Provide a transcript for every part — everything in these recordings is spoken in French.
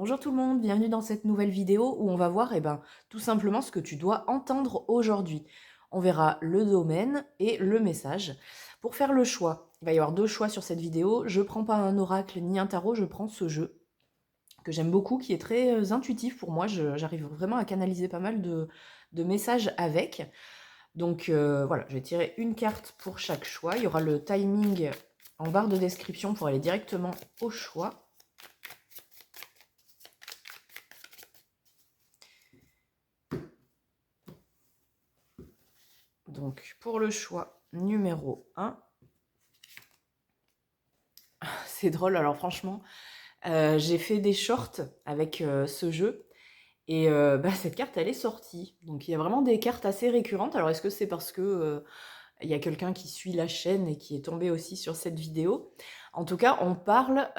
Bonjour tout le monde, bienvenue dans cette nouvelle vidéo où on va voir tout simplement ce que tu dois entendre aujourd'hui. On verra le domaine et le message. Pour faire le choix, il va y avoir deux choix sur cette vidéo. Je prends pas un oracle ni un tarot, je prends ce jeu que j'aime beaucoup, qui est très intuitif pour moi. J'arrive vraiment à canaliser pas mal de messages avec. Donc voilà, je vais tirer une carte pour chaque choix. Il y aura le timing en barre de description pour aller directement au choix. Donc, pour le choix numéro 1, c'est drôle, alors franchement, j'ai fait des shorts avec ce jeu, et cette carte, elle est sortie. Donc, il y a vraiment des cartes assez récurrentes. Alors, est-ce que c'est parce que il y a quelqu'un qui suit la chaîne et qui est tombé aussi sur cette vidéo? En tout cas, on parle...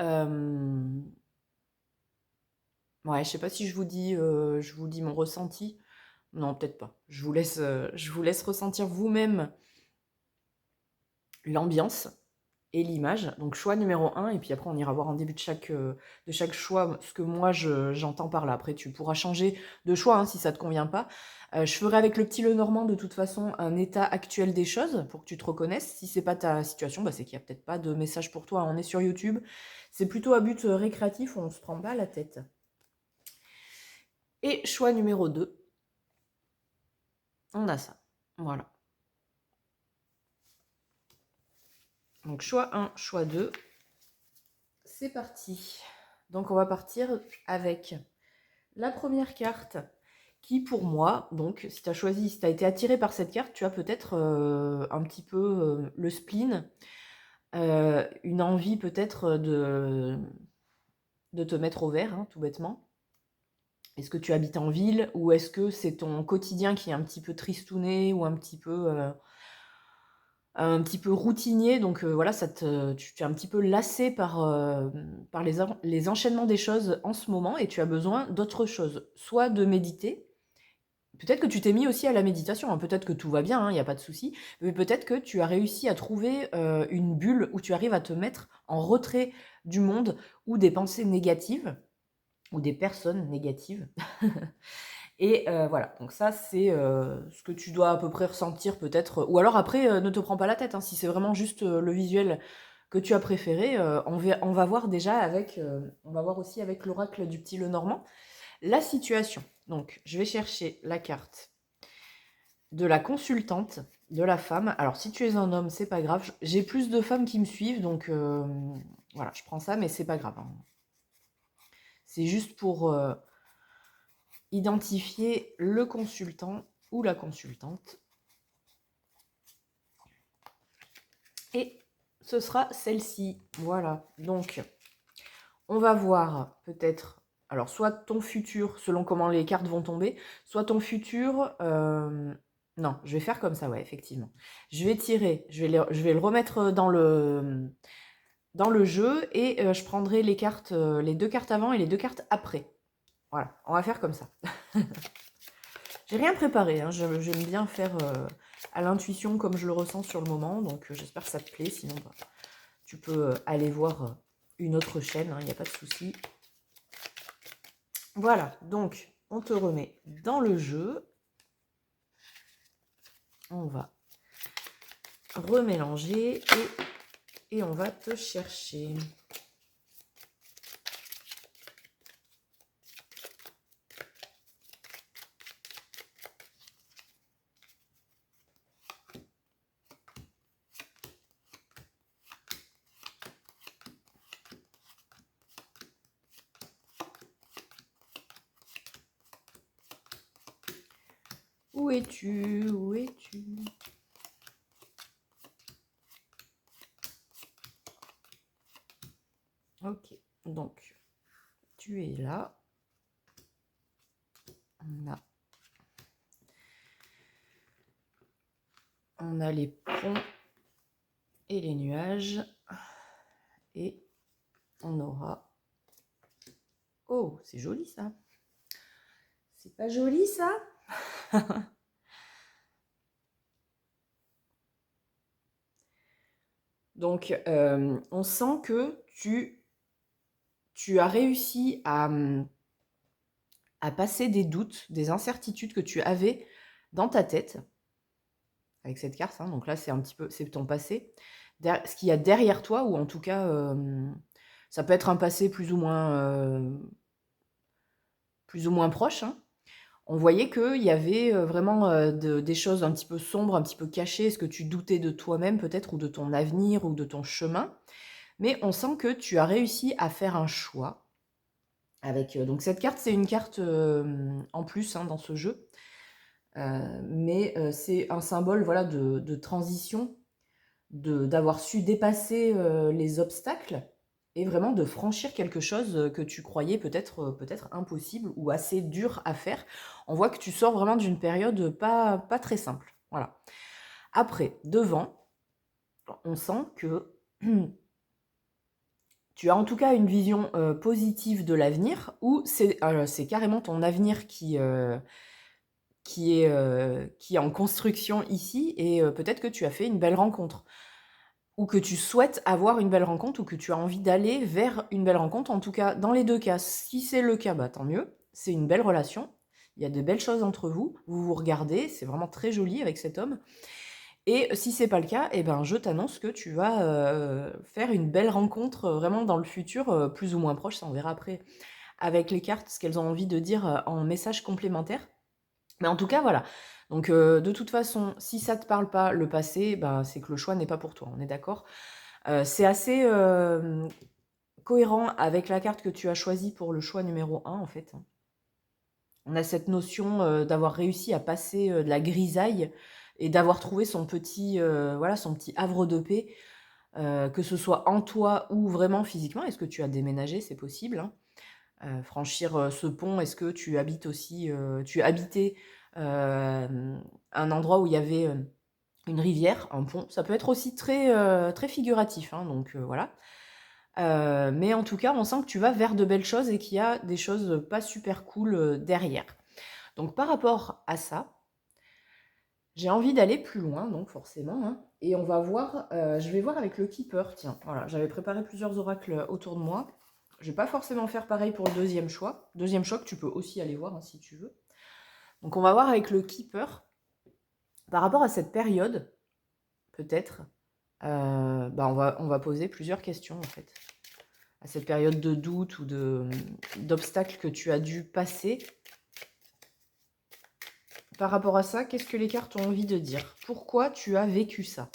Ouais, je sais pas si je vous dis mon ressenti. Non, peut-être pas. Je vous laisse ressentir vous-même l'ambiance et l'image. Donc choix numéro 1, et puis après on ira voir en début de chaque choix ce que moi j'entends par là. Après tu pourras changer de choix si ça te convient pas. Je ferai avec le petit Lenormand de toute façon un état actuel des choses pour que tu te reconnaisses. Si c'est pas ta situation, c'est qu'il y a peut-être pas de message pour toi. On est sur YouTube. C'est plutôt à but récréatif, on se prend pas la tête. Et choix numéro 2, on a ça. Voilà. Donc choix 1, choix 2. C'est parti. Donc on va partir avec la première carte qui pour moi, donc si tu as choisi, si tu as été attiré par cette carte, tu as peut-être un petit peu le spleen, une envie peut-être de te mettre au vert, tout bêtement. Est-ce que tu habites en ville ou est-ce que c'est ton quotidien qui est un petit peu tristouné ou un petit peu routinier, donc voilà, tu es un petit peu lassé par les enchaînements des choses en ce moment et tu as besoin d'autre chose. Soit de méditer, peut-être que tu t'es mis aussi à la méditation, peut-être que tout va bien, il n'y a pas de souci, mais peut-être que tu as réussi à trouver une bulle où tu arrives à te mettre en retrait du monde ou des pensées négatives ou des personnes négatives. Et voilà, donc ça c'est ce que tu dois à peu près ressentir peut-être. Ou alors après, ne te prends pas la tête, si c'est vraiment juste le visuel que tu as préféré, on va voir déjà on va voir aussi avec l'oracle du petit Lenormand la situation. Donc je vais chercher la carte de la consultante, de la femme. Alors si tu es un homme, c'est pas grave. J'ai plus de femmes qui me suivent, donc voilà, je prends ça, mais c'est pas grave. C'est juste pour identifier le consultant ou la consultante. Et ce sera celle-ci. Voilà. Donc, on va voir peut-être, alors soit ton futur, selon comment les cartes vont tomber, soit ton futur... non, je vais faire comme ça, ouais, effectivement. Je vais tirer, je vais le remettre dans le jeu et je prendrai les cartes, les deux cartes avant et les deux cartes après. Voilà, on va faire comme ça. J'ai rien préparé, j'aime bien faire à l'intuition comme je le ressens sur le moment, donc j'espère que ça te plaît, sinon tu peux aller voir une autre chaîne, il n'y a pas de souci. Voilà, donc on te remet dans le jeu. On va remélanger et on va te chercher. Où es-tu? Où es-tu? Ok, donc tu es là. On a les ponts et les nuages. Et on aura... Oh, c'est joli ça. C'est pas joli ça? Donc, on sent que tu as réussi à passer des doutes, des incertitudes que tu avais dans ta tête avec cette carte, hein. Donc là, c'est un petit peu, c'est ton passé. Ce qu'il y a derrière toi, ou en tout cas, ça peut être un passé plus ou moins proche, hein. On voyait qu'il y avait vraiment des choses un petit peu sombres, un petit peu cachées. Est-ce que tu doutais de toi-même peut-être, ou de ton avenir, ou de ton chemin? Mais on sent que tu as réussi à faire un choix. Donc cette carte, c'est une carte en plus, hein, dans ce jeu. Mais c'est un symbole, voilà, de transition, d'avoir su dépasser les obstacles et vraiment de franchir quelque chose que tu croyais peut-être impossible ou assez dur à faire. On voit que tu sors vraiment d'une période pas très simple. Voilà. Après, devant, on sent que tu as en tout cas une vision positive de l'avenir, où c'est carrément ton avenir qui est en construction ici, et peut-être que tu as fait une belle rencontre, ou que tu souhaites avoir une belle rencontre, ou que tu as envie d'aller vers une belle rencontre. En tout cas, dans les deux cas, si c'est le cas, bah, tant mieux, c'est une belle relation, il y a de belles choses entre vous, vous vous regardez, c'est vraiment très joli avec cet homme. Et si c'est pas le cas, eh ben, je t'annonce que tu vas faire une belle rencontre vraiment dans le futur, plus ou moins proche, ça on verra après avec les cartes ce qu'elles ont envie de dire en message complémentaire. Mais en tout cas, voilà. Donc, de toute façon, si ça te parle pas, le passé, ben, c'est que le choix n'est pas pour toi, on est d'accord? C'est assez cohérent avec la carte que tu as choisie pour le choix numéro 1, en fait. On a cette notion d'avoir réussi à passer de la grisaille et d'avoir trouvé voilà, son petit havre de paix, que ce soit en toi ou vraiment physiquement. Est-ce que tu as déménagé? C'est possible, hein. Franchir ce pont, est-ce que tu habites aussi, tu habitais un endroit où il y avait une rivière, un pont? Ça peut être aussi très figuratif, hein, donc voilà. Mais en tout cas, on sent que tu vas vers de belles choses et qu'il y a des choses pas super cool derrière. Donc par rapport à ça, j'ai envie d'aller plus loin, donc forcément, hein, et on va voir, je vais voir avec le Keeper. Tiens, voilà, j'avais préparé plusieurs oracles autour de moi. Je vais pas forcément faire pareil pour le deuxième choix. Deuxième choix que tu peux aussi aller voir, hein, si tu veux. Donc on va voir avec le Keeper, par rapport à cette période, peut-être, bah on va poser plusieurs questions en fait. À cette période de doute ou d'obstacles que tu as dû passer. Par rapport à ça, qu'est-ce que les cartes ont envie de dire? Pourquoi tu as vécu ça?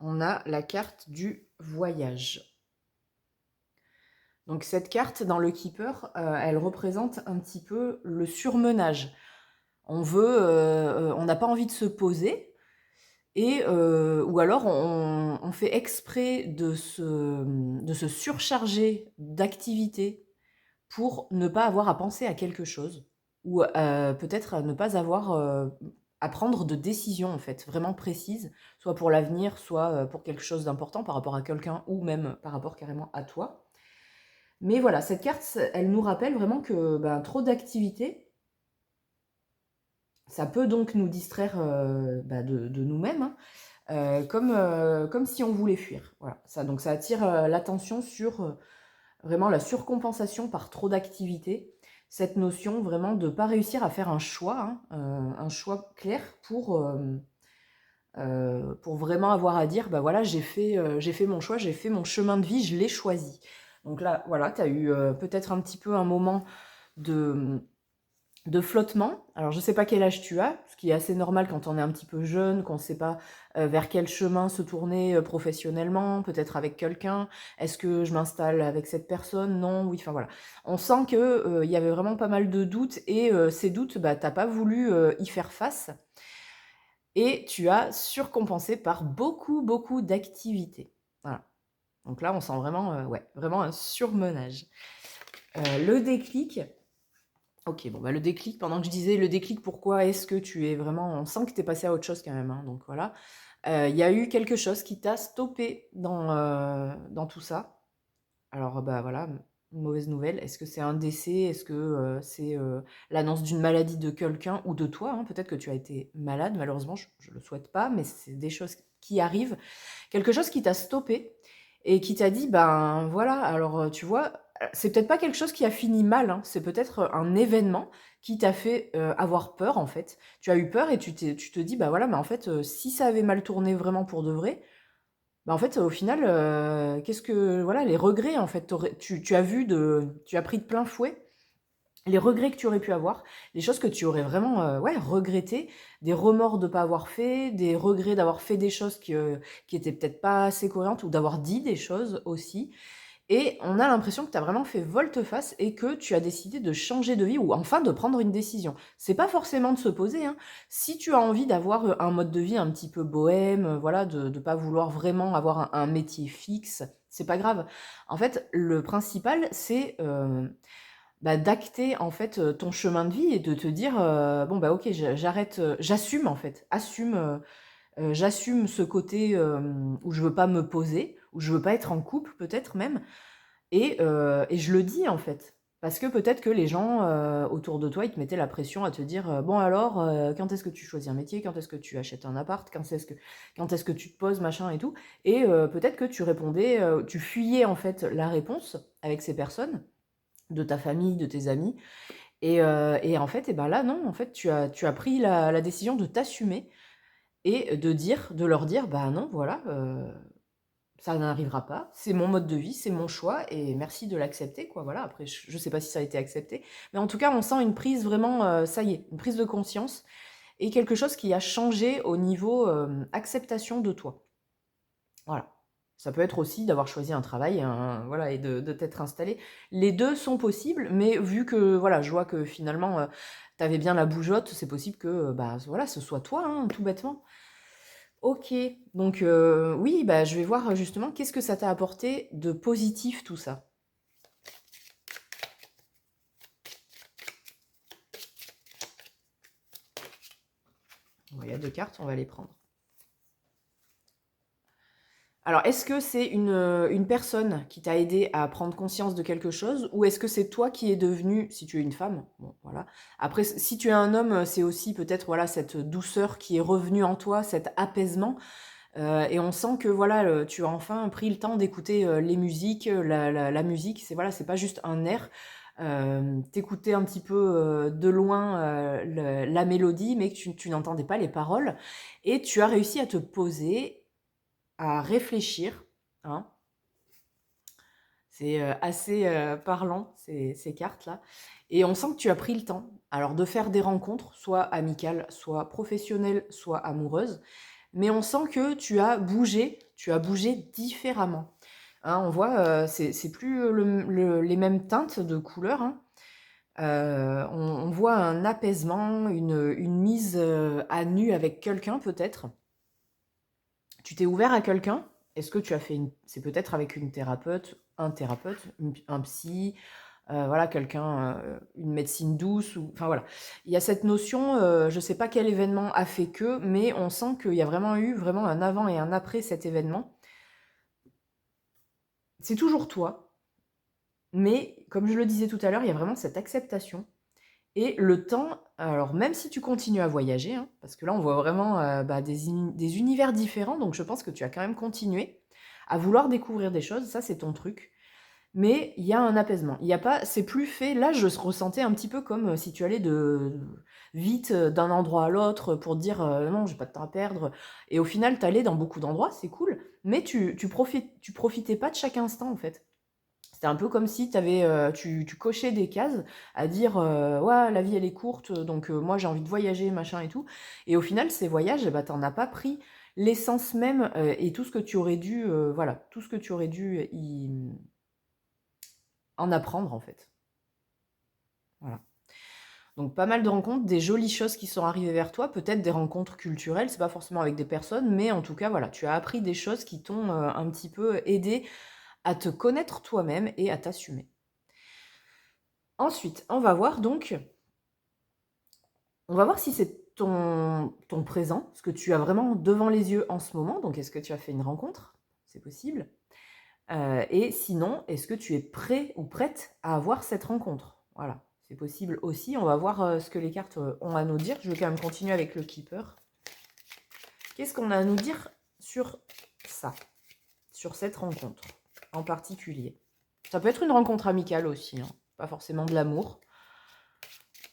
On a la carte du voyage. Donc cette carte, dans le Keeper, elle représente un petit peu le surmenage. On n'a pas envie de se poser, ou alors on fait exprès de se surcharger d'activités pour ne pas avoir à penser à quelque chose, ou peut-être à ne pas avoir à prendre de décisions en fait, vraiment précises, soit pour l'avenir, soit pour quelque chose d'important par rapport à quelqu'un, ou même par rapport carrément à toi. Mais voilà, cette carte, elle nous rappelle vraiment que ben, trop d'activités, ça peut donc nous distraire de nous-mêmes, hein, comme si on voulait fuir. Voilà, donc ça attire l'attention sur vraiment la surcompensation par trop d'activités. Cette notion vraiment de ne pas réussir à faire un choix, hein, un choix clair pour vraiment avoir à dire, bah voilà, j'ai fait mon choix, j'ai fait mon chemin de vie, je l'ai choisi. Donc là, voilà, tu as eu peut-être un petit peu un moment de, de flottement. Alors, je ne sais pas quel âge tu as, ce qui est assez normal quand on est un petit peu jeune, qu'on ne sait pas vers quel chemin se tourner professionnellement, peut-être avec quelqu'un. Est-ce que je m'installe avec cette personne? Non, oui, enfin voilà. On sent qu'il y avait vraiment pas mal de doutes, et ces doutes, bah, tu n'as pas voulu y faire face, et tu as surcompensé par beaucoup d'activités. Voilà. Donc là, on sent vraiment, ouais, vraiment un surmenage. Le déclic... Ok, bon, bah le déclic, pendant que je disais le déclic, pourquoi est-ce que tu es vraiment... On sent que tu es passé à autre chose quand même, hein, donc voilà. Il y a eu quelque chose qui t'a stoppé dans tout ça. Alors, bah voilà, une mauvaise nouvelle? Est-ce que c'est un décès? Est-ce que, c'est, l'annonce d'une maladie de quelqu'un ou de toi, hein? Peut-être que tu as été malade, malheureusement, je le souhaite pas, mais c'est des choses qui arrivent. Quelque chose qui t'a stoppé et qui t'a dit: «Ben, voilà». Alors, tu vois, c'est peut-être pas quelque chose qui a fini mal, hein, c'est peut-être, un événement qui t'a fait, avoir peur, en fait. Tu as eu peur et tu te dis: «Bah, voilà, mais en fait, si ça avait mal tourné vraiment pour de vrai, bah, en fait, au final, qu'est-ce que voilà, les regrets, en fait, tu as pris de plein fouet les regrets que tu aurais pu avoir, les choses que tu aurais vraiment, ouais, regrettées, des remords de pas avoir fait, des regrets d'avoir fait des choses qui étaient peut-être pas assez cohérentes ou d'avoir dit des choses aussi. Et on a l'impression que tu as vraiment fait volte-face et que tu as décidé de changer de vie ou enfin de prendre une décision. C'est pas forcément de se poser, hein. Si tu as envie d'avoir, un mode de vie un petit peu bohème, voilà, de pas vouloir vraiment avoir un métier fixe, c'est pas grave. En fait, le principal, c'est, bah, d'acter en fait, ton chemin de vie et de te dire, «Bon, bah, OK, j'arrête, j'assume en fait. J'assume ce côté, où je veux pas me poser, où je veux pas être en couple peut-être même et je le dis, en fait. Parce que peut-être que les gens, autour de toi, ils te mettaient la pression à te dire, «Bon alors, quand est-ce que tu choisis un métier? Quand est-ce que tu achètes un appart? Quand est-ce que tu te poses?» machin et tout et peut-être que tu répondais, tu fuyais, en fait, la réponse avec ces personnes, de ta famille, de tes amis et en fait et ben, là, non, en fait, tu as pris la décision de t'assumer et de leur dire: «Bah, non, voilà, ça n'arrivera pas, c'est mon mode de vie, c'est mon choix et merci de l'accepter, quoi, voilà. Après je sais pas si ça a été accepté, mais en tout cas, on sent une prise vraiment, ça y est, une prise de conscience et quelque chose qui a changé au niveau, acceptation de toi. Voilà. Ça peut être aussi d'avoir choisi un travail, un voilà et de t'être installé. Les 2 sont possibles, mais vu que, voilà, je vois que finalement, tu avais bien la bougeotte, c'est possible que, bah, voilà, ce soit toi, hein, tout bêtement. OK, donc oui, bah, je vais voir, justement qu'est-ce que ça t'a apporté de positif tout ça? Ouais, il y a 2 cartes, on va les prendre. Alors, est-ce que c'est une personne qui t'a aidé à prendre conscience de quelque chose? Ou est-ce que c'est toi qui es devenue si tu es une femme, bon voilà. Après si tu es un homme, c'est aussi peut-être, voilà, cette douceur qui est revenue en toi, cet apaisement, et on sent que voilà, tu as enfin pris le temps d'écouter, les musiques, la musique, c'est voilà, c'est pas juste un air. Tu un petit peu, de loin, le la mélodie, mais que tu n'entendais pas les paroles et tu as réussi à te poser, à réfléchir, hein. C'est, assez, parlant ces cartes-là et on sent que tu as pris le temps, alors de faire des rencontres, soit amicales, soit professionnelles, soit amoureuses, mais on sent que tu as bougé différemment. Hein, on voit, c'est plus, les mêmes teintes de couleurs, hein. On voit un apaisement, une mise, à nu avec quelqu'un peut-être. Tu t'es ouvert à quelqu'un? Est-ce que tu as fait une c'est peut-être avec une thérapeute, un psy, voilà quelqu'un, une médecine douce ou enfin voilà. Il y a cette notion, je ne sais pas quel événement a fait que, mais on sent qu'il y a vraiment eu vraiment un avant et un après cet événement. C'est toujours toi, mais comme je le disais tout à l'heure, il y a vraiment cette acceptation et le temps alors même si tu continues à voyager, hein, parce que là on voit vraiment, bah, des univers différents, donc je pense que tu as quand même continué à vouloir découvrir des choses, ça c'est ton truc. Mais il y a un apaisement. Il y a pas c'est plus fait là, je ressentais un petit peu comme, si tu allais de vite, d'un endroit à l'autre, pour te dire, «Non, j'ai pas de temps à perdre» et au final, tu allais dans beaucoup d'endroits, c'est cool, mais tu profitais pas de chaque instant, en fait. C'était un peu comme si tu cochais des cases à dire, «Ouais, la vie elle est courte, donc moi j'ai envie de voyager, machin et tout» et au final, ces voyages, eh bah, tu as pas pris l'essence même, et tout ce que tu aurais dû, voilà, tout ce que tu aurais dû en apprendre, en fait. Voilà. Donc pas mal de rencontres, des jolies choses qui sont arrivées vers toi, peut-être des rencontres culturelles, c'est pas forcément avec des personnes, mais en tout cas, voilà, tu as appris des choses qui t'ont, un petit peu aidé à te connaître toi-même et à t'assumer. Ensuite, on va voir si c'est ton présent, ce que tu as vraiment devant les yeux en ce moment. Donc est-ce que tu as fait une rencontre? C'est possible. Et sinon, est-ce que tu es prêt ou prête à avoir cette rencontre? Voilà, c'est possible aussi. On va voir ce que les cartes ont à nous dire. Je vais quand même continuer avec le Keeper. Qu'est-ce qu'on a à nous dire sur ça, sur cette rencontre en particulier? Ça peut être une rencontre amicale aussi, hein, pas forcément de l'amour.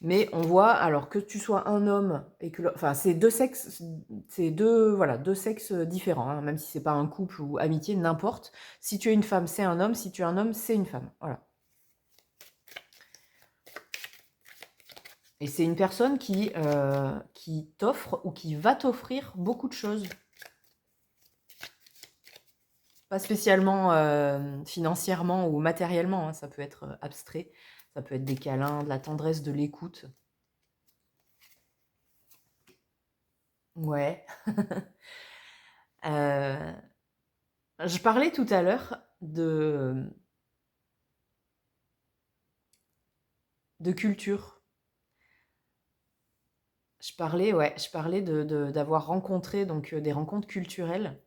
Mais on voit, alors que tu sois un homme et que... Enfin, c'est deux sexes, voilà, deux sexes différents, hein, même si c'est pas un couple ou amitié, n'importe. Si tu es une femme, c'est un homme. Si tu es un homme, c'est une femme. Voilà. Et c'est une personne qui t'offre ou qui va t'offrir beaucoup de choses. Pas spécialement financièrement ou matériellement, hein, ça peut être abstrait. Ça peut être des câlins, de la tendresse, de l'écoute. Ouais. Je parlais tout à l'heure de culture. Je parlais d'avoir rencontré donc des rencontres culturelles.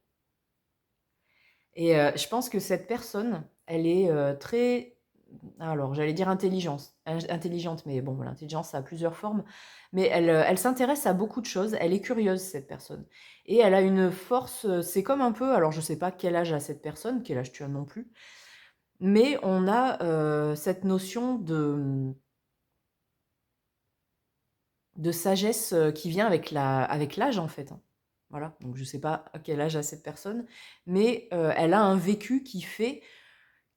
Et je pense que cette personne, elle est très, alors j'allais dire intelligente, mais bon, l'intelligence, ça a plusieurs formes. Mais elle s'intéresse à beaucoup de choses. Elle est curieuse, cette personne. Et elle a une force, c'est comme un peu, alors je sais pas quel âge a cette personne, quel âge tu as non plus, mais on a cette notion de sagesse qui vient avec l'âge, en fait, hein. Voilà, donc je ne sais pas à quel âge a cette personne, mais elle a un vécu qui fait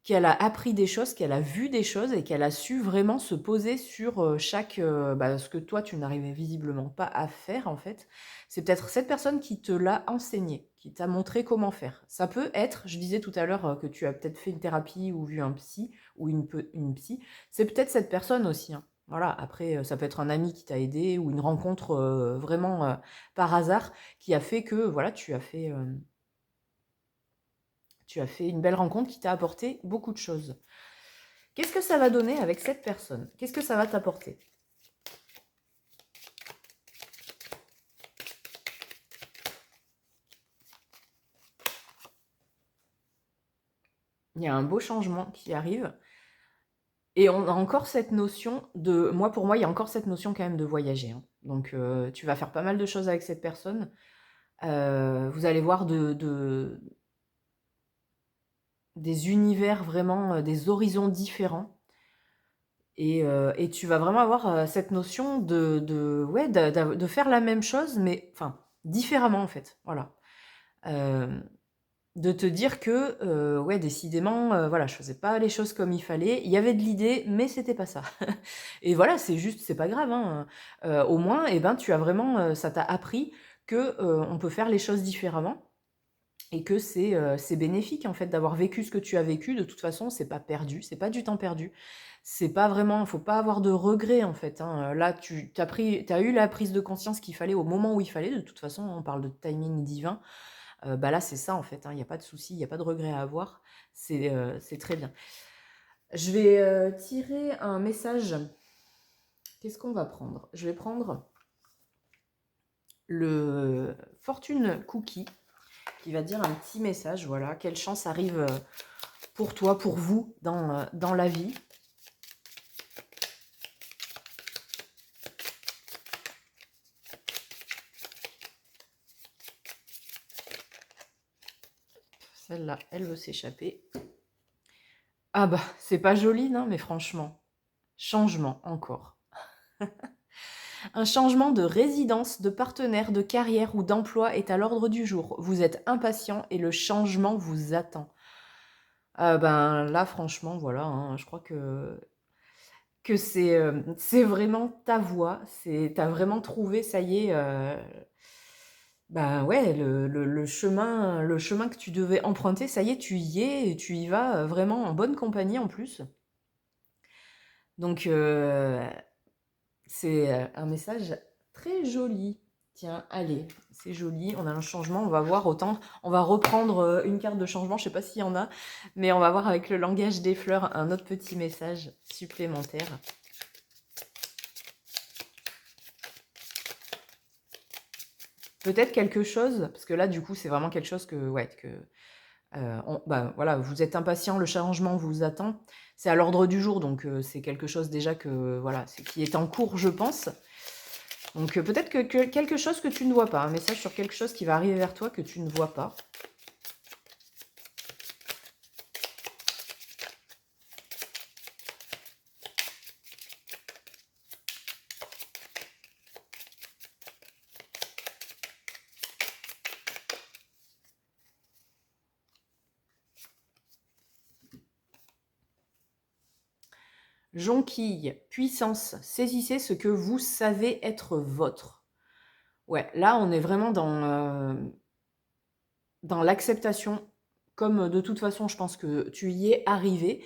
qu'elle a appris des choses, qu'elle a vu des choses et qu'elle a su vraiment se poser sur ce que toi, tu n'arrivais visiblement pas à faire, en fait. C'est peut-être cette personne qui te l'a enseigné, qui t'a montré comment faire. Ça peut être, je disais tout à l'heure que tu as peut-être fait une thérapie ou vu un psy ou une psy, c'est peut-être cette personne aussi, hein. Voilà, après, ça peut être un ami qui t'a aidé ou une rencontre vraiment par hasard qui a fait que, voilà, tu as fait une belle rencontre qui t'a apporté beaucoup de choses. Qu'est-ce que ça va donner avec cette personne? Qu'est-ce que ça va t'apporter? Il y a un beau changement qui arrive. Et on a encore cette notion de... Moi, pour moi, il y a encore cette notion quand même de voyager, hein. Donc, tu vas faire pas mal de choses avec cette personne. Vous allez voir des univers vraiment, des horizons différents. Et tu vas vraiment avoir cette notion ouais, de faire la même chose, mais enfin, différemment en fait. Voilà. Euh, de te dire que, ouais, décidément, voilà, je faisais pas les choses comme il fallait. Il y avait de l'idée, mais c'était pas ça. Et voilà, c'est juste, c'est pas grave, hein. Au moins, eh ben, tu as vraiment, ça t'a appris que on peut faire les choses différemment. Et que c'est bénéfique en fait d'avoir vécu ce que tu as vécu. De toute façon, c'est pas perdu, c'est pas du temps perdu. C'est pas vraiment, faut pas avoir de regrets en fait, hein. Là, t'as eu la prise de conscience qu'il fallait au moment où il fallait. De toute façon, on parle de timing divin. Bah là, c'est ça en fait, hein. Il n'y a pas de souci, il n'y a pas de regret à avoir. C'est très bien. Je vais tirer un message. Qu'est-ce qu'on va prendre? Je vais prendre le Fortune Cookie qui va dire un petit message. Voilà, quelle chance arrive pour toi, pour vous, dans la vie. Celle-là, elle veut s'échapper. Ah bah, c'est pas joli, non, mais franchement. Changement, encore. Un changement de résidence, de partenaire, de carrière ou d'emploi est à l'ordre du jour. Vous êtes impatient et le changement vous attend. Ben là, franchement, voilà, hein, je crois que c'est vraiment ta voie. T'as vraiment trouvé, ça y est, bah ouais, le chemin que tu devais emprunter, ça y est, tu y es et tu y vas vraiment en bonne compagnie en plus. Donc, c'est un message très joli. Tiens, allez, c'est joli, on a un changement, on va voir autant. On va reprendre une carte de changement, je sais pas s'il y en a, mais on va voir avec le langage des fleurs un autre petit message supplémentaire. Peut-être quelque chose, parce que là, du coup, c'est vraiment quelque chose que, ouais, Bah, voilà, vous êtes impatient, le changement vous attend. C'est à l'ordre du jour, donc c'est quelque chose déjà que voilà, qui est en cours, je pense. Donc peut-être que quelque chose que tu ne vois pas, un message sur quelque chose qui va arriver vers toi que tu ne vois pas. Jonquille, puissance, saisissez ce que vous savez être votre. Ouais, là on est vraiment dans l'acceptation, comme de toute façon je pense que tu y es arrivé.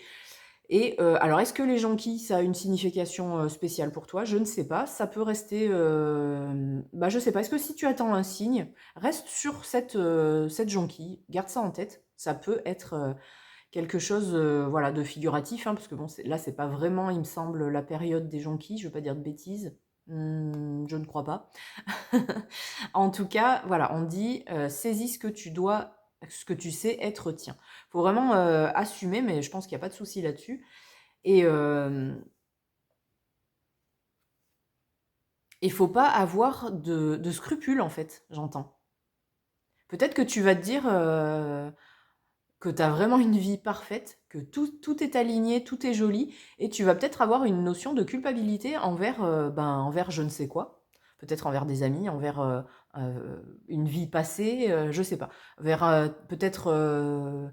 Et alors est-ce que les jonquilles, ça a une signification spéciale pour toi? Je ne sais pas, ça peut rester... bah je sais pas, est-ce que si tu attends un signe, reste sur cette jonquille, garde ça en tête, ça peut être... quelque chose voilà, de figuratif, hein, parce que bon, là, c'est pas vraiment, il me semble, la période des jonquilles, je veux pas dire de bêtises. Je ne crois pas. En tout cas, voilà, on dit saisis ce que tu dois, ce que tu sais être tien. Faut vraiment assumer, mais je pense qu'il n'y a pas de souci là-dessus. Et il faut pas avoir de scrupules, en fait, j'entends. Peut-être que tu vas te dire que tu as vraiment une vie parfaite, que tout est aligné, tout est joli, et tu vas peut-être avoir une notion de culpabilité envers, envers je ne sais quoi, peut-être envers des amis, envers une vie passée, je sais pas, vers peut-être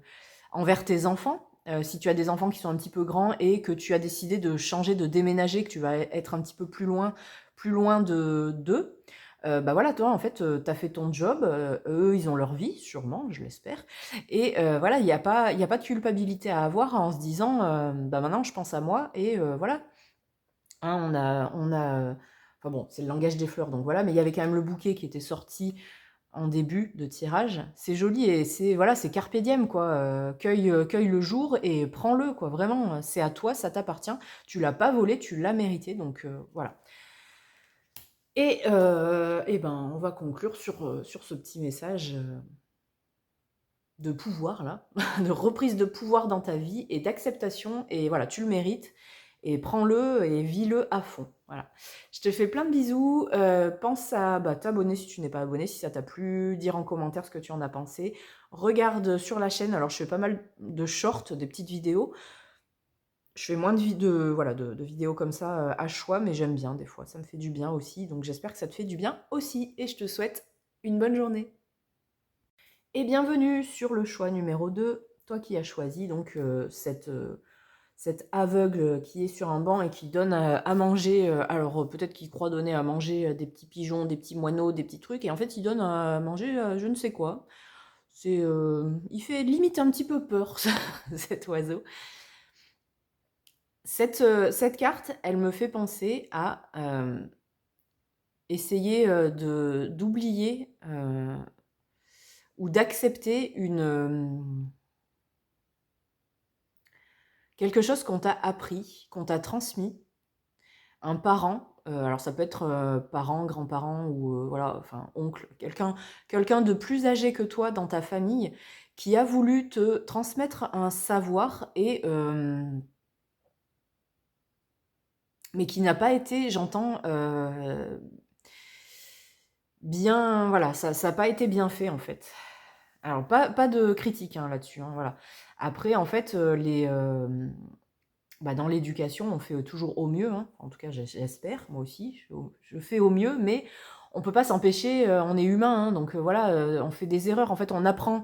envers tes enfants. Si tu as des enfants qui sont un petit peu grands et que tu as décidé de changer, de déménager, que tu vas être un petit peu plus loin de d'eux, bah voilà, toi en fait, tu as fait ton job, eux ils ont leur vie, sûrement, je l'espère, et voilà, il y a pas de culpabilité à avoir en se disant, bah maintenant je pense à moi et voilà. Hein, enfin bon, c'est le langage des fleurs, donc voilà, mais il y avait quand même le bouquet qui était sorti en début de tirage. C'est joli et c'est voilà, c'est carpe diem quoi. Cueille le jour et prends-le quoi. Vraiment, c'est à toi, ça t'appartient. Tu l'as pas volé, tu l'as mérité. Donc voilà. Et ben, on va conclure sur ce petit message de pouvoir là, de reprise de pouvoir dans ta vie et d'acceptation. Et voilà, tu le mérites. Et prends-le et vis-le à fond. Voilà. Je te fais plein de bisous. Pense à t'abonner si tu n'es pas abonné, si ça t'a plu, dire en commentaire ce que tu en as pensé. Regarde sur la chaîne. Alors, je fais pas mal de shorts, des petites vidéos. Je fais moins voilà, de vidéos comme ça à choix, mais j'aime bien des fois. Ça me fait du bien aussi. Donc, j'espère que ça te fait du bien aussi. Et je te souhaite une bonne journée. Et bienvenue sur le choix numéro 2. Toi qui as choisi donc cet aveugle qui est sur un banc et qui donne à manger, alors peut-être qu'il croit donner à manger des petits pigeons, des petits moineaux, des petits trucs, et en fait il donne à manger je ne sais quoi. Il fait limite un petit peu peur, cet oiseau. Cette carte, elle me fait penser à essayer d'oublier ou d'accepter quelque chose qu'on t'a appris, qu'on t'a transmis, un parent, alors ça peut être parent, grand-parent ou voilà, enfin oncle, quelqu'un de plus âgé que toi dans ta famille qui a voulu te transmettre un savoir et mais qui n'a pas été, j'entends, bien, voilà, ça n'a pas été bien fait en fait. Alors pas de critique hein, là-dessus, hein, voilà. Après, en fait, dans l'éducation, on fait toujours au mieux, hein. En tout cas, j'espère, moi aussi, je fais au mieux, mais on peut pas s'empêcher, on est humain, hein, donc voilà, on fait des erreurs. En fait, on apprend,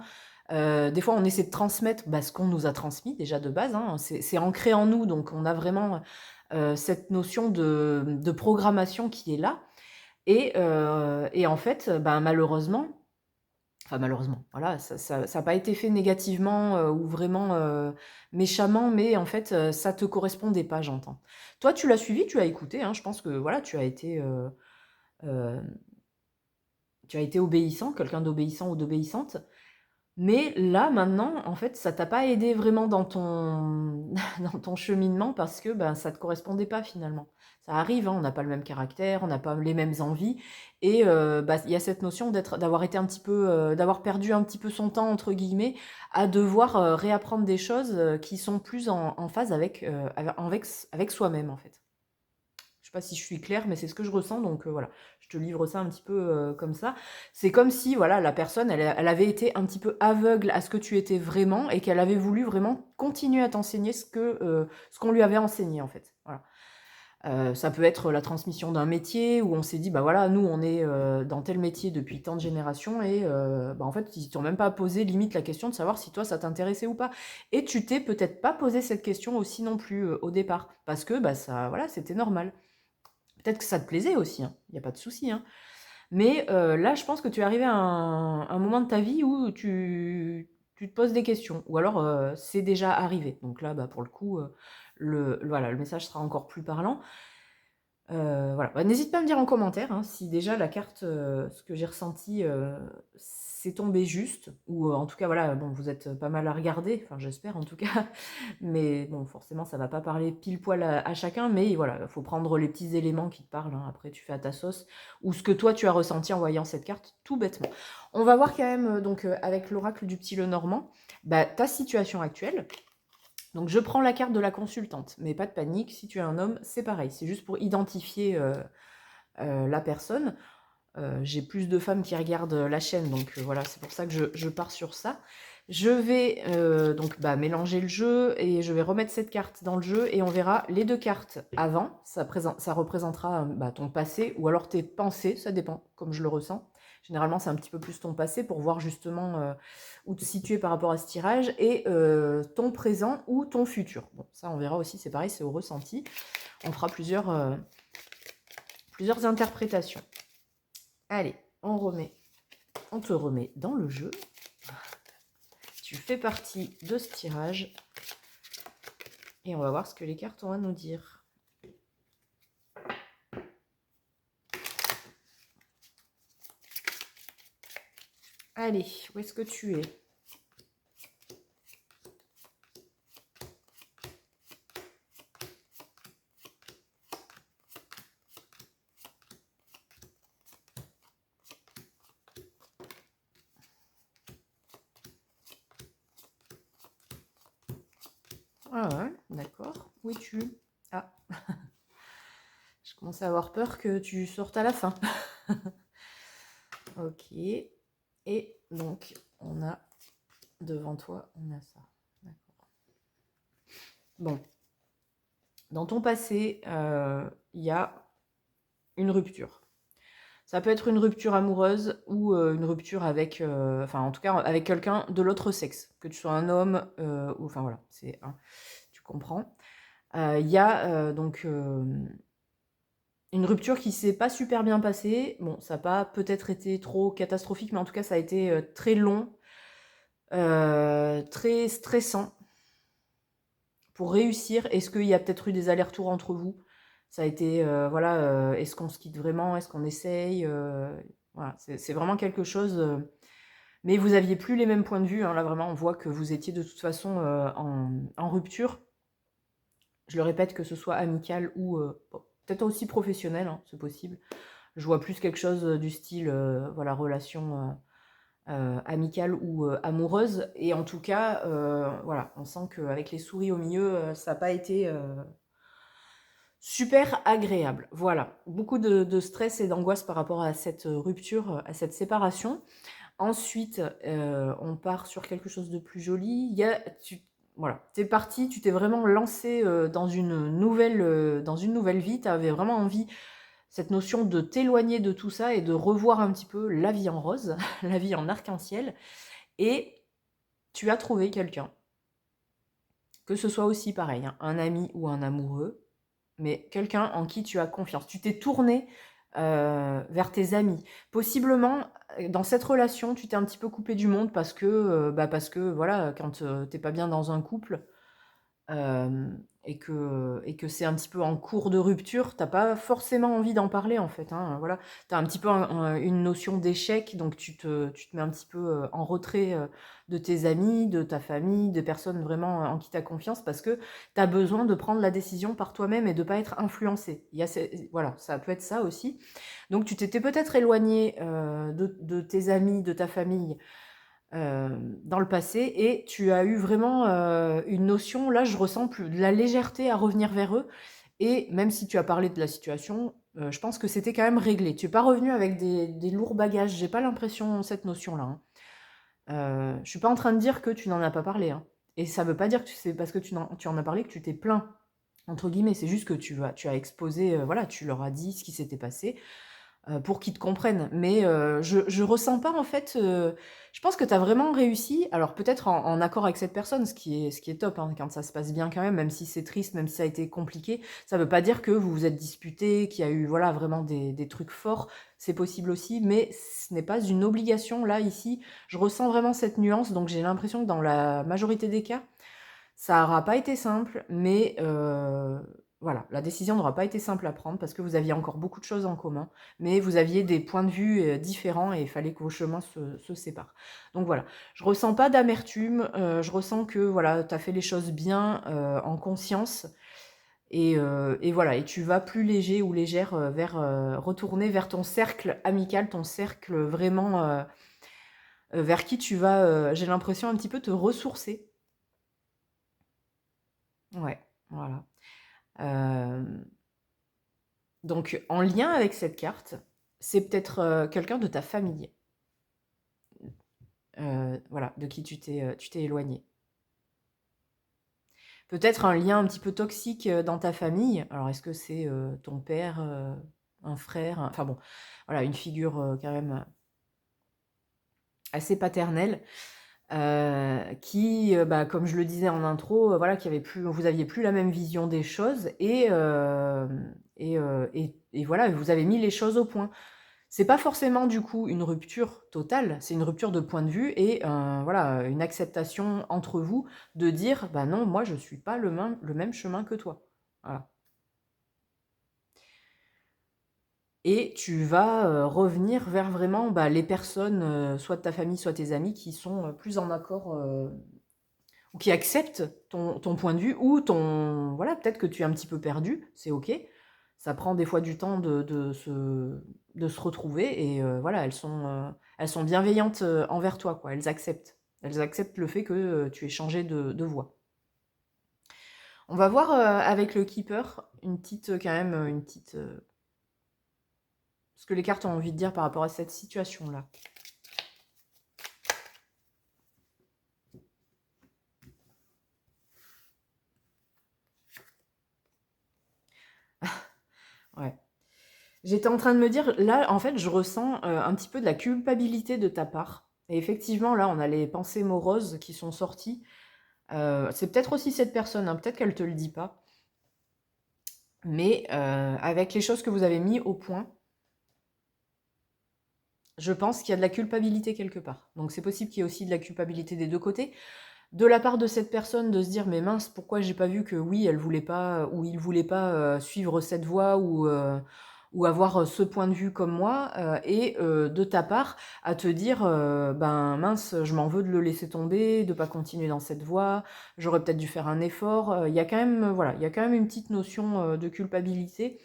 des fois, on essaie de transmettre ce qu'on nous a transmis déjà de base, hein, c'est ancré en nous, donc on a vraiment cette notion de programmation qui est là. Et en fait, malheureusement, enfin malheureusement, voilà, ça a pas été fait négativement, ou vraiment, méchamment, mais en fait, ça te correspondait pas, j'entends. Toi, tu l'as suivi, tu as écouté, hein, je pense que voilà, heu, tu as été obéissant, quelqu'un d'obéissant ou d'obéissante. Mais là, maintenant, en fait, ça t'a pas aidé vraiment dans ton dans ton cheminement parce que, ben, ça te correspondait pas finalement. Ça arrive, hein, on n'a pas le même caractère, on n'a pas les mêmes envies et bah, il y a cette notion d'avoir été un petit peu, d'avoir perdu un petit peu son temps entre guillemets à devoir, réapprendre des choses, qui sont plus en phase avec soi-même, en fait. Je sais pas si je suis claire, mais c'est ce que je ressens, donc voilà. Je te livre ça un petit peu comme ça. C'est comme si, voilà, la personne, elle avait été un petit peu aveugle à ce que tu étais vraiment et qu'elle avait voulu vraiment continuer à t'enseigner ce qu'on lui avait enseigné, en fait. Voilà. Ça peut être la transmission d'un métier où on s'est dit, bah voilà, nous, on est dans tel métier depuis tant de générations et bah, en fait, ils t'ont même pas posé limite la question de savoir si toi, ça t'intéressait ou pas. Et tu t'es peut-être pas posé cette question aussi non plus au départ parce que bah, ça, voilà, c'était normal. Peut-être que ça te plaisait aussi, hein, il y a pas de souci, hein. Mais là, je pense que tu es arrivé à un moment de ta vie où tu te poses des questions ou alors, c'est déjà arrivé. Donc là, bah, pour le coup, voilà, le message sera encore plus parlant. Voilà. Bah, n'hésite pas à me dire en commentaire, hein, si déjà la carte, ce que j'ai ressenti, c'est tombé juste ou, en tout cas, voilà, bon, vous êtes pas mal à regarder, enfin j'espère en tout cas. Mais bon, forcément, ça va pas parler pile poil à chacun, mais voilà, il faut prendre les petits éléments qui te parlent, hein. Après, tu fais à ta sauce ou ce que toi tu as ressenti en voyant cette carte, tout bêtement. On va voir quand même, donc, avec l'oracle du petit Lenormand, bah, ta situation actuelle. Donc, je prends la carte de la consultante, mais pas de panique, si tu es un homme, c'est pareil. C'est juste pour identifier la personne. J'ai plus de femmes qui regardent la chaîne, donc voilà, c'est pour ça que je pars sur ça. Je vais donc bah, mélanger le jeu et je vais remettre cette carte dans le jeu et on verra les deux cartes avant. Ça représentera bah, ton passé ou alors tes pensées, ça dépend, comme je le ressens. Généralement, c'est un petit peu plus ton passé pour voir justement où te situer par rapport à ce tirage et ton présent ou ton futur. Bon, ça, on verra aussi, c'est pareil, c'est au ressenti. On fera plusieurs interprétations. Allez, on te remet dans le jeu. Tu fais partie de ce tirage. Et on va voir ce que les cartes ont à nous dire. Allez, où est-ce que tu es? Ah ouais, d'accord. Où es-tu? Ah, je commence à avoir peur que tu sortes à la fin. Ok. Et donc, on a devant toi, on a ça. D'accord. Bon. Dans ton passé, il y a une rupture. Ça peut être une rupture amoureuse ou une rupture avec, enfin en tout cas avec quelqu'un de l'autre sexe, que tu sois un homme ou enfin voilà, c'est tu comprends. Il y a donc une rupture qui s'est pas super bien passée. Bon, ça n'a pas peut-être été trop catastrophique, mais en tout cas ça a été très long, très stressant pour réussir. Est-ce qu'il y a peut-être eu des allers-retours entre vous? Ça a été, voilà, est-ce qu'on se quitte vraiment? Est-ce qu'on essaye? Voilà, c'est vraiment quelque chose. Mais vous aviez plus les mêmes points de vue, hein. Là, vraiment, on voit que vous étiez de toute façon en rupture. Je le répète, que ce soit amical ou bon, peut-être aussi professionnel, hein, c'est possible. Je vois plus quelque chose du style, voilà, relation amicale ou amoureuse. Et en tout cas, voilà, on sent qu'avec les souris au milieu, ça n'a pas été super agréable. Voilà, beaucoup de stress et d'angoisse par rapport à cette rupture, à cette séparation. Ensuite, on part sur quelque chose de plus joli. Voilà, t'es parti, tu t'es vraiment lancé dans une nouvelle vie. Tu avais vraiment envie, cette notion de t'éloigner de tout ça et de revoir un petit peu la vie en rose, la vie en arc-en-ciel. Et tu as trouvé quelqu'un, que ce soit aussi pareil, hein, un ami ou un amoureux, mais quelqu'un en qui tu as confiance. Tu t'es tourné vers tes amis. Possiblement, dans cette relation, tu t'es un petit peu coupé du monde parce que voilà, quand t'es pas bien dans un couple, et que c'est un petit peu en cours de rupture, t'as pas forcément envie d'en parler en fait, hein, voilà. T'as un petit peu une notion d'échec, donc tu te mets un petit peu en retrait de tes amis, de ta famille, de personnes vraiment en qui t'as confiance, parce que t'as besoin de prendre la décision par toi-même et de pas être influencé. Voilà, ça peut être ça aussi. Donc tu t'étais peut-être éloigné de tes amis, de ta famille, dans le passé, et tu as eu vraiment une notion, là je ressens plus de la légèreté à revenir vers eux, et même si tu as parlé de la situation, je pense que c'était quand même réglé. Tu es pas revenu avec des lourds bagages, j'ai pas l'impression, cette notion-là, hein. Je suis pas en train de dire que tu n'en as pas parlé, hein. Et ça veut pas dire que c'est parce que tu en as parlé que tu t'es plaint, entre guillemets, c'est juste que tu as exposé, voilà, tu leur as dit ce qui s'était passé, pour qu'ils te comprennent. Mais je ressens pas en fait, je pense que tu as vraiment réussi, alors peut-être en accord avec cette personne, ce qui est top, hein, quand ça se passe bien quand même si c'est triste, même si ça a été compliqué. Ça veut pas dire que vous vous êtes disputés, qu'il y a eu voilà, vraiment des trucs forts, c'est possible aussi, mais ce n'est pas une obligation là, ici. Je ressens vraiment cette nuance, donc j'ai l'impression que dans la majorité des cas, ça n'aura pas été simple, mais voilà, la décision n'aura pas été simple à prendre parce que vous aviez encore beaucoup de choses en commun, mais vous aviez des points de vue différents et il fallait que vos chemins se séparent. Donc voilà, je ressens pas d'amertume, je ressens que voilà, tu as fait les choses bien, en conscience, et voilà, et tu vas plus léger ou légère vers retourner vers ton cercle amical, ton cercle vraiment vers qui tu vas, j'ai l'impression un petit peu te ressourcer. Ouais, voilà. Hem, donc en lien avec cette carte, c'est peut-être, quelqu'un de ta famille, voilà, de qui tu t'es éloigné. Peut-être un lien un petit peu toxique, dans ta famille. Alors est-ce que c'est, ton père, un frère, enfin bon, voilà, une figure, quand même, assez paternelle, qui, bah, comme je le disais en intro, voilà, vous aviez plus la même vision des choses, et voilà, vous avez mis les choses au point. C'est pas forcément du coup une rupture totale, c'est une rupture de point de vue et voilà, une acceptation entre vous de dire: «Bah non, moi je suis pas le même chemin que toi». Voilà. Et tu vas, revenir vers vraiment, bah, les personnes, soit de ta famille, soit tes amis qui sont, plus en accord, ou qui acceptent ton point de vue, ou ton voilà, peut-être que tu es un petit peu perdu, c'est OK. Ça prend des fois du temps de se retrouver, et voilà, elles sont bienveillantes, envers toi, quoi. Elles acceptent. Elles acceptent le fait que, tu aies changé de voie. On va voir, avec le keeper, une petite, quand même, une petite, ce que les cartes ont envie de dire par rapport à cette situation-là. Ouais. J'étais en train de me dire, là, en fait, je ressens un petit peu de la culpabilité de ta part. Et effectivement, là, on a les pensées moroses qui sont sorties. C'est peut-être aussi cette personne, hein, peut-être qu'elle te le dit pas. Mais avec les choses que vous avez mis au point, je pense qu'il y a de la culpabilité quelque part. Donc c'est possible qu'il y ait aussi de la culpabilité des deux côtés. De la part de cette personne, de se dire, mais mince, pourquoi j'ai pas vu que oui, elle voulait pas, ou il voulait pas suivre cette voie, ou avoir ce point de vue comme moi, et de ta part à te dire, ben mince, je m'en veux de le laisser tomber, de pas continuer dans cette voie, j'aurais peut-être dû faire un effort. Il y a quand même, voilà, il y a quand même une petite notion de culpabilité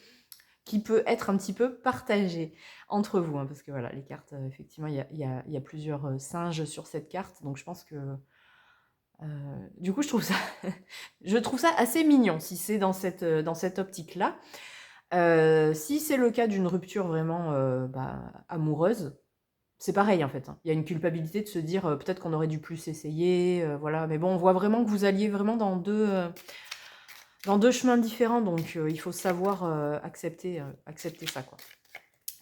qui peut être un petit peu partagée entre vous, hein, parce que voilà, les cartes, effectivement, il y a plusieurs singes sur cette carte, donc je pense que du coup, je trouve ça je trouve ça assez mignon si c'est dans cette optique-là. Si c'est le cas d'une rupture vraiment, bah, amoureuse, c'est pareil, en fait, hein. Il y a une culpabilité de se dire, peut-être qu'on aurait dû plus essayer, voilà. Mais bon, on voit vraiment que vous alliez vraiment dans 2 chemins différents, donc il faut savoir, accepter ça, quoi.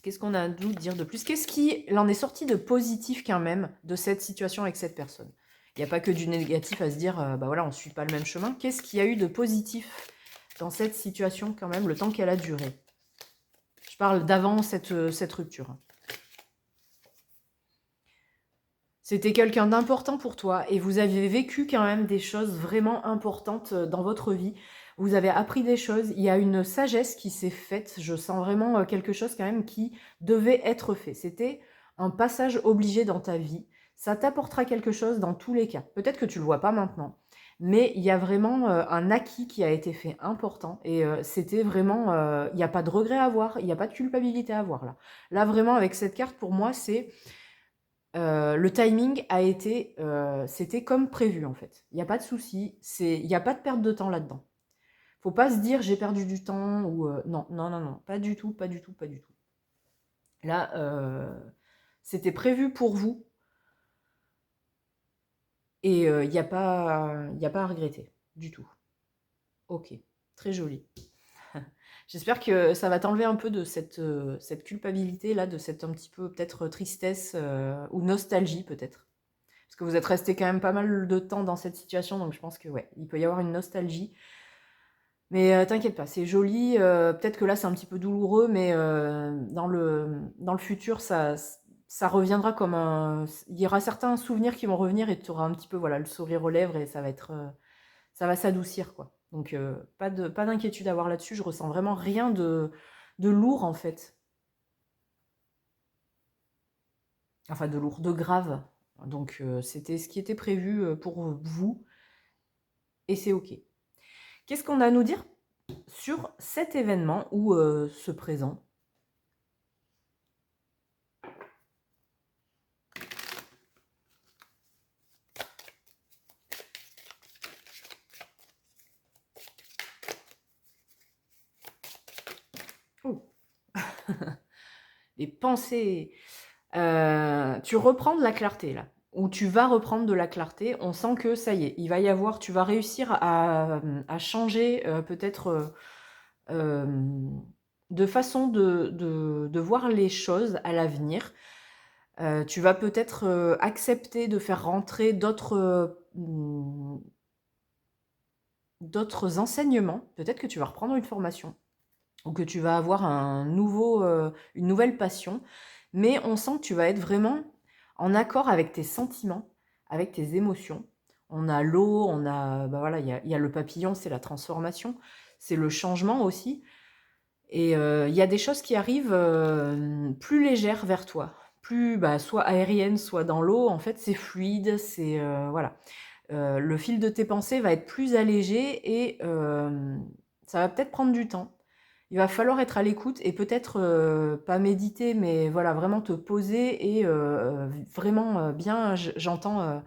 Qu'est-ce qu'on a à nous dire de plus? Qu'est-ce qui en est sorti de positif quand même de cette situation avec cette personne? Il n'y a pas que du négatif à se dire, bah voilà, on ne suit pas le même chemin. Qu'est-ce qu'il y a eu de positif dans cette situation quand même, le temps qu'elle a duré? Je parle d'avant cette rupture. C'était quelqu'un d'important pour toi et vous avez vécu quand même des choses vraiment importantes dans votre vie. Vous avez appris des choses, il y a une sagesse qui s'est faite, je sens vraiment quelque chose quand même qui devait être fait. C'était un passage obligé dans ta vie. Ça t'apportera quelque chose dans tous les cas. Peut-être que tu le vois pas maintenant, mais il y a vraiment un acquis qui a été fait important et c'était vraiment, il n'y a pas de regret à avoir, il n'y a pas de culpabilité à avoir là. Là vraiment avec cette carte pour moi c'est le timing a été, c'était comme prévu en fait. Il n'y a pas de souci, il n'y a pas de perte de temps là-dedans. Faut pas se dire j'ai perdu du temps ou non, non, non, non, pas du tout, pas du tout, pas du tout. Là, c'était prévu pour vous et il n'y a pas à regretter du tout. Ok, très joli. J'espère que ça va t'enlever un peu de cette culpabilité là, de cette un petit peu peut-être tristesse ou nostalgie peut-être. Parce que vous êtes resté quand même pas mal de temps dans cette situation, donc je pense que ouais, il peut y avoir une nostalgie. Mais t'inquiète pas, c'est joli. Peut-être que là, c'est un petit peu douloureux, mais dans le futur, ça reviendra comme un. Il y aura certains souvenirs qui vont revenir et tu auras un petit peu voilà, le sourire aux lèvres et ça va être, ça va s'adoucir, quoi. Donc, pas d'inquiétude à avoir là-dessus. Je ressens vraiment rien de lourd, en fait. Enfin, de lourd, de grave. Donc, c'était ce qui était prévu pour vous et c'est OK. Qu'est-ce qu'on a à nous dire sur cet événement ou ce présent? Oh. Les pensées. Tu reprends de la clarté là, ou tu vas reprendre de la clarté. On sent que ça y est, il va y avoir, tu vas réussir à changer peut-être de façon de voir les choses à l'avenir. Tu vas peut-être accepter de faire rentrer d'autres enseignements. Peut-être que tu vas reprendre une formation ou que tu vas avoir une nouvelle passion. Mais on sent que tu vas être vraiment en accord avec tes sentiments, avec tes émotions. On a l'eau, on a, bah voilà, il y a le papillon, c'est la transformation, c'est le changement aussi. Et il y a des choses qui arrivent plus légères vers toi, plus bah, soit aériennes, soit dans l'eau. En fait, c'est fluide, c'est voilà. Le fil de tes pensées va être plus allégé et ça va peut-être prendre du temps. Il va falloir être à l'écoute et peut-être pas méditer, mais voilà, vraiment te poser et vraiment bien, j'entends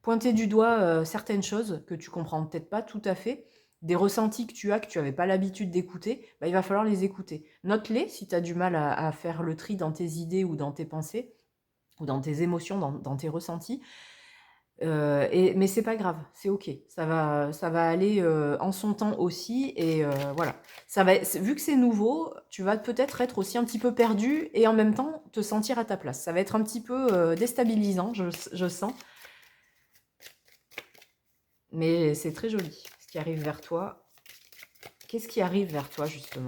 pointer du doigt certaines choses que tu comprends peut-être pas tout à fait, des ressentis que tu n'avais pas l'habitude d'écouter, bah, il va falloir les écouter. Note-les si tu as du mal à faire le tri dans tes idées ou dans tes pensées, ou dans tes émotions, dans tes ressentis. Mais c'est pas grave, c'est ok. Ça va aller en son temps aussi. Et voilà. Vu que c'est nouveau, tu vas peut-être être aussi un petit peu perdu et en même temps te sentir à ta place. Ça va être un petit peu déstabilisant, je sens. Mais c'est très joli ce qui arrive vers toi. Qu'est-ce qui arrive vers toi justement?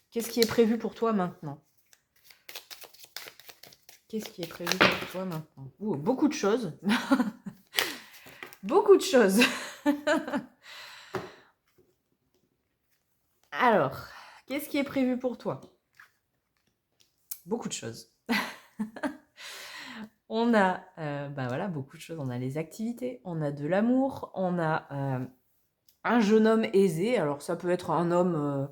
Qu'est-ce qui est prévu pour toi maintenant? Qu'est-ce qui est prévu pour toi maintenant? Beaucoup de choses. Beaucoup de choses. Alors, qu'est-ce qui est prévu pour toi? Beaucoup de choses. On a bah voilà, beaucoup de choses. On a les activités, on a de l'amour, on a un jeune homme aisé. Alors ça peut être un homme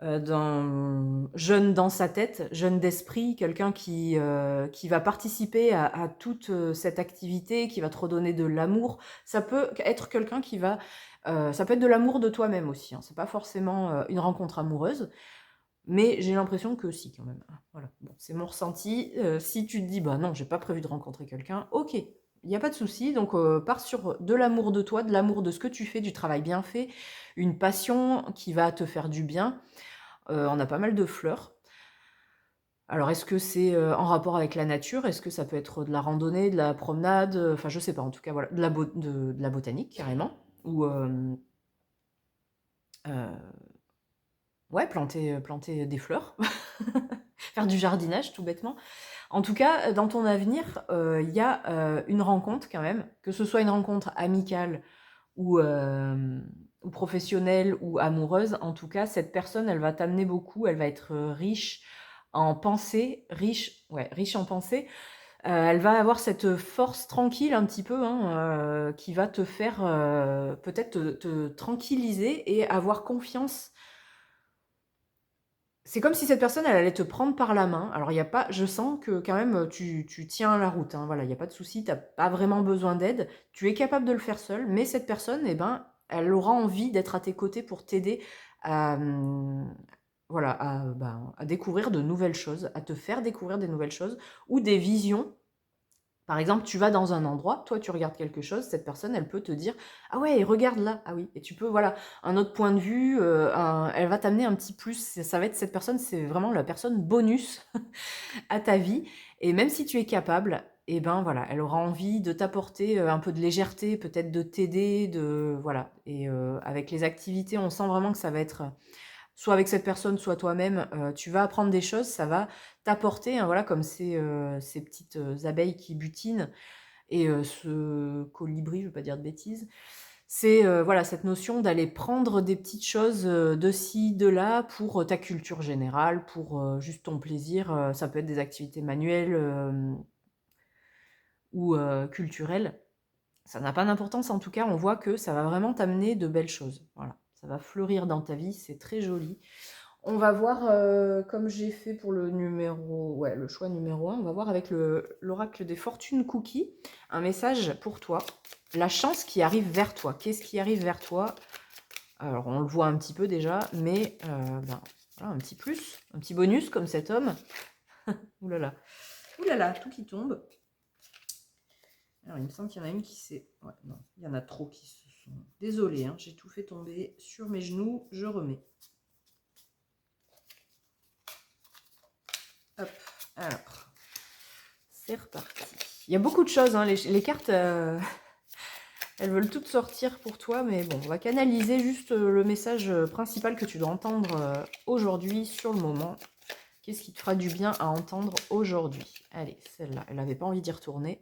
jeune dans sa tête, jeune d'esprit, quelqu'un qui va participer à toute cette activité, qui va te redonner de l'amour. Ça peut être quelqu'un qui va... ça peut être de l'amour de toi-même aussi. Hein. C'est pas forcément une rencontre amoureuse. Mais j'ai l'impression que si, quand même. Voilà. Bon, c'est mon ressenti. Si tu te dis, bah non, j'ai pas prévu de rencontrer quelqu'un, ok, il n'y a pas de souci. Donc, pars sur de l'amour de toi, de l'amour de ce que tu fais, du travail bien fait, une passion qui va te faire du bien. On a pas mal de fleurs. Alors, est-ce que c'est en rapport avec la nature? Est-ce que ça peut être de la randonnée, de la promenade? Enfin, je sais pas, en tout cas, voilà, de la botanique, carrément. Ou, ouais, planter des fleurs. Faire du jardinage, tout bêtement. En tout cas, dans ton avenir, il y a une rencontre quand même, que ce soit une rencontre amicale ou ou professionnelle ou amoureuse, en tout cas, cette personne, elle va t'amener beaucoup, elle va être riche en pensée, riche en pensée. Elle va avoir cette force tranquille un petit peu, hein, qui va te faire peut-être te tranquilliser et avoir confiance. C'est comme si cette personne, elle allait te prendre par la main. Alors, il y a pas, je sens que quand même, tu tiens la route, hein, voilà, il n'y a pas de souci, tu n'as pas vraiment besoin d'aide. Tu es capable de le faire seul, mais cette personne, eh ben, elle aura envie d'être à tes côtés pour t'aider à, voilà, à découvrir de nouvelles choses, à te faire découvrir des nouvelles choses ou des visions. Par exemple, tu vas dans un endroit, toi tu regardes quelque chose, cette personne elle peut te dire: «Ah ouais, regarde là, ah oui» et tu peux voilà, un autre point de vue, elle va t'amener un petit plus, ça va être cette personne, c'est vraiment la personne bonus à ta vie et même si tu es capable et ben voilà, elle aura envie de t'apporter, un peu de légèreté, peut-être de t'aider, de voilà et avec les activités, on sent vraiment que ça va être, soit avec cette personne, soit toi-même, tu vas apprendre des choses, ça va t'apporter, hein, voilà, comme ces petites, abeilles qui butinent et ce colibri, je ne veux pas dire de bêtises. C'est, voilà, cette notion d'aller prendre des petites choses, de ci, de là, pour, ta culture générale, pour, juste ton plaisir, ça peut être des activités manuelles, ou culturelles. Ça n'a pas d'importance, en tout cas, on voit que ça va vraiment t'amener de belles choses. Voilà, ça va fleurir dans ta vie, c'est très joli. On va voir, comme j'ai fait pour le choix numéro 1, on va voir avec l'oracle des fortunes cookies, un message pour toi. La chance qui arrive vers toi. Qu'est-ce qui arrive vers toi? Alors, on le voit un petit peu déjà, mais ben, voilà, un petit plus, un petit bonus comme cet homme. Ouh là là, tout qui tombe. Alors, il me semble qu'il y en a une qui s'est... Ouais, non, il y en a trop qui se sont... Désolée, hein, j'ai tout fait tomber sur mes genoux, je remets. Hop, alors, c'est reparti. Il y a beaucoup de choses, hein, les cartes, elles veulent toutes sortir pour toi, mais bon, on va canaliser juste le message principal que tu dois entendre aujourd'hui, sur le moment. Qu'est-ce qui te fera du bien à entendre aujourd'hui? Allez, celle-là, elle n'avait pas envie d'y retourner.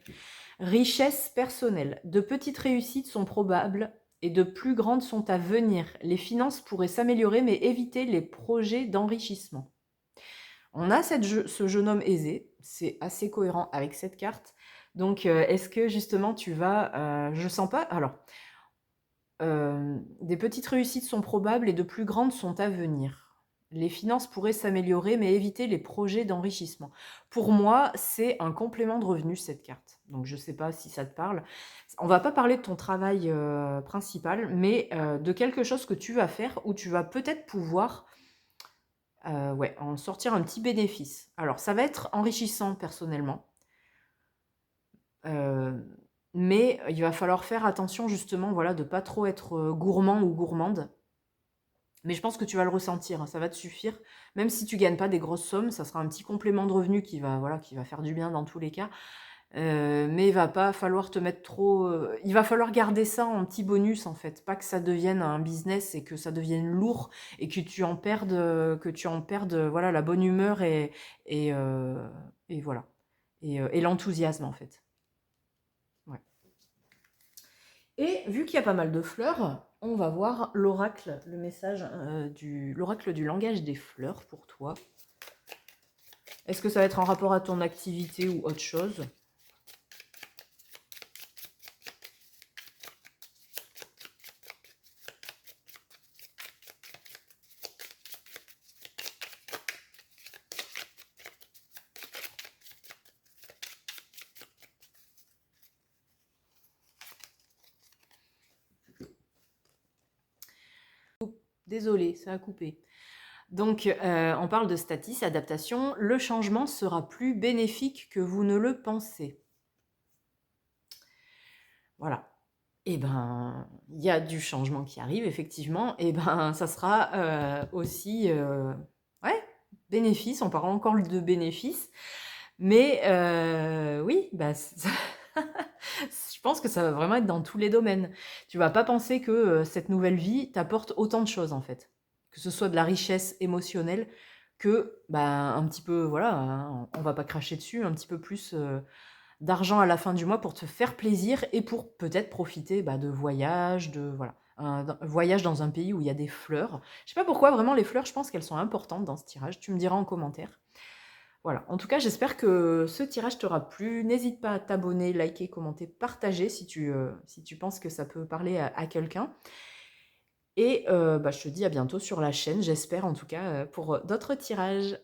Richesse personnelle. De petites réussites sont probables et de plus grandes sont à venir. Les finances pourraient s'améliorer, mais éviter les projets d'enrichissement. On a ce jeune homme aisé, c'est assez cohérent avec cette carte. Donc, est-ce que justement tu vas... je sens pas... Alors, des petites réussites sont probables et de plus grandes sont à venir. Les finances pourraient s'améliorer, mais éviter les projets d'enrichissement. Pour moi, c'est un complément de revenus, cette carte. Donc, je ne sais pas si ça te parle. On va pas parler de ton travail principal, mais de quelque chose que tu vas faire où tu vas peut-être pouvoir ouais, en sortir un petit bénéfice. Alors, ça va être enrichissant personnellement, mais il va falloir faire attention justement, voilà, de pas trop être gourmand ou gourmande. Mais je pense que tu vas le ressentir, hein, ça va te suffire. Même si tu gagnes pas des grosses sommes, ça sera un petit complément de revenu qui va, voilà, qui va faire du bien dans tous les cas. Mais il va pas falloir te mettre trop. Il va falloir garder ça en petit bonus en fait, pas que ça devienne un business et que ça devienne lourd et que tu en perdes, voilà, la bonne humeur et, euh, et voilà et l'enthousiasme en fait. Ouais. Et vu qu'il y a pas mal de fleurs, on va voir l'oracle, le message l'oracle du langage des fleurs pour toi. Est-ce que ça va être en rapport à ton activité ou autre chose? Désolée, ça a coupé. Donc, on parle de statis, adaptation. Le changement sera plus bénéfique que vous ne le pensez. Voilà. Et ben, il y a du changement qui arrive, effectivement. Et ben, ça sera aussi, ouais, bénéfice. On parle encore de bénéfice. Mais oui, bah, je pense que ça va vraiment être dans tous les domaines. Tu vas pas penser que cette nouvelle vie t'apporte autant de choses, en fait. Que ce soit de la richesse émotionnelle que, bah, un petit peu, voilà, hein, on va pas cracher dessus, un petit peu plus d'argent à la fin du mois pour te faire plaisir et pour peut-être profiter bah, de voyages, de voilà. voyage dans un pays où il y a des fleurs. Je sais pas pourquoi, vraiment les fleurs, je pense qu'elles sont importantes dans ce tirage. Tu me diras en commentaire. Voilà, en tout cas, j'espère que ce tirage t'aura plu. N'hésite pas à t'abonner, liker, commenter, partager si tu penses que ça peut parler à quelqu'un. Et bah, je te dis à bientôt sur la chaîne, j'espère en tout cas, pour d'autres tirages.